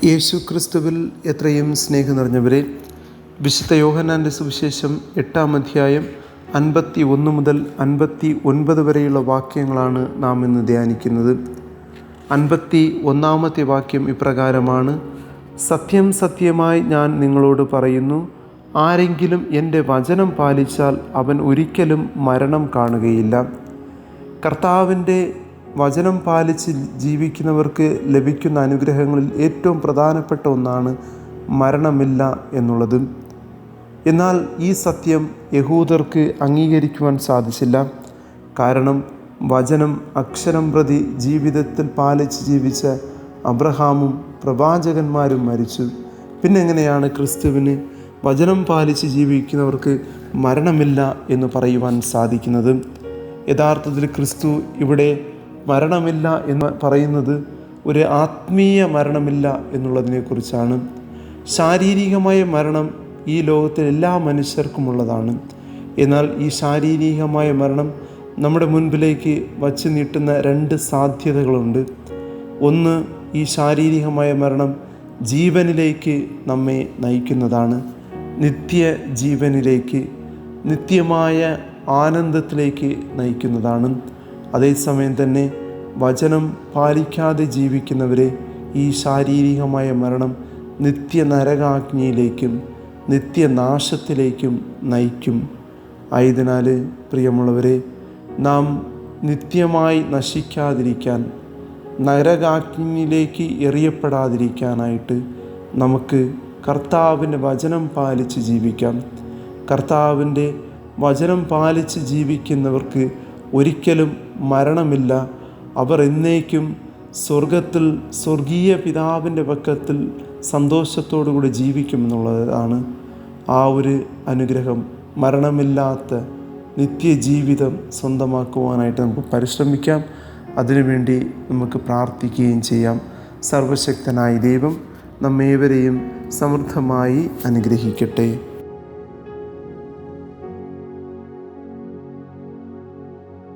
യേശു ക്രിസ്തുവിൽ എത്രയും സ്നേഹം നിറഞ്ഞവരെ, വിശുദ്ധ യോഹന്നാൻ്റെ സുവിശേഷം 8-ാം അധ്യായം 51 മുതൽ 59 വരെയുള്ള വാക്യങ്ങളാണ് നാം ഇന്ന് ധ്യാനിക്കുന്നത്. 51-ാമത്തെ വാക്യം ഇപ്രകാരമാണ്: സത്യം സത്യമായി ഞാൻ നിങ്ങളോട് പറയുന്നു, ആരെങ്കിലും എൻ്റെ വചനം പാലിച്ചാൽ അവൻ ഒരിക്കലും മരണം കാണുകയില്ല. കർത്താവിൻ്റെ വചനം പാലിച്ച് ജീവിക്കുന്നവർക്ക് ലഭിക്കുന്ന അനുഗ്രഹങ്ങളിൽ ഏറ്റവും പ്രധാനപ്പെട്ട ഒന്നാണ് മരണമില്ല എന്നുള്ളത്. എന്നാൽ ഈ സത്യം യഹൂദർക്ക് അംഗീകരിക്കുവാൻ സാധിച്ചില്ല. കാരണം വചനം അക്ഷരം പ്രതി ജീവിതത്തിൽ പാലിച്ച് ജീവിച്ച അബ്രഹാമും പ്രവാചകന്മാരും മരിച്ചു. പിന്നെങ്ങനെയാണ് ക്രിസ്തുവിന് വചനം പാലിച്ച് ജീവിക്കുന്നവർക്ക് മരണമില്ല എന്ന് പറയുവാൻ സാധിക്കുന്നത്? യഥാർത്ഥത്തിൽ ക്രിസ്തു ഇവിടെ മരണമില്ല എന്ന് പറയുന്നത് ഒരു ആത്മീയ മരണമില്ല എന്നുള്ളതിനെക്കുറിച്ചാണ്. ശാരീരികമായ മരണം ഈ ലോകത്തിൽ എല്ലാ മനുഷ്യർക്കുമുള്ളതാണ്. എന്നാൽ ഈ ശാരീരികമായ മരണം നമ്മുടെ മുൻപിലേക്ക് വച്ച് നീട്ടുന്ന രണ്ട് സാധ്യതകളുണ്ട്. ഒന്ന്, ഈ ശാരീരികമായ മരണം ജീവനിലേക്ക് നമ്മെ നയിക്കുന്നതാണ്, നിത്യജീവനിലേക്ക്, നിത്യമായ ആനന്ദത്തിലേക്ക് നയിക്കുന്നതാണ്. അതേസമയം തന്നെ വചനം പാലിക്കാതെ ജീവിക്കുന്നവരെ ഈ ശാരീരികമായ മരണം നിത്യനരകാഗ്നിയിലേക്കും നിത്യനാശത്തിലേക്കും നയിക്കും. ആയതിനാൽ പ്രിയമുള്ളവരെ, നാം നിത്യമായി നശിക്കാതിരിക്കാൻ, നരകാഗ്നിയിലേക്ക് എറിയപ്പെടാതിരിക്കാനായിട്ട് നമുക്ക് കർത്താവിൻ്റെ വചനം പാലിച്ച് ജീവിക്കാം. കർത്താവിൻ്റെ വചനം പാലിച്ച് ജീവിക്കുന്നവർക്ക് ഒരിക്കലും മരണമില്ല. അവർ എന്നേക്കും സ്വർഗത്തിൽ സ്വർഗീയ പിതാവിൻ്റെ പക്കത്തിൽ സന്തോഷത്തോടുകൂടി ജീവിക്കുമെന്നുള്ളതാണ്. ആ ഒരു അനുഗ്രഹം, മരണമില്ലാത്ത നിത്യജീവിതം സ്വന്തമാക്കുവാനായിട്ട് നമുക്ക് പരിശ്രമിക്കാം. അതിനുവേണ്ടി നമുക്ക് പ്രാർത്ഥിക്കുകയും ചെയ്യാം. സർവശക്തനായ ദൈവം നമ്മേവരെയും സമൃദ്ധമായി അനുഗ്രഹിക്കട്ടെ.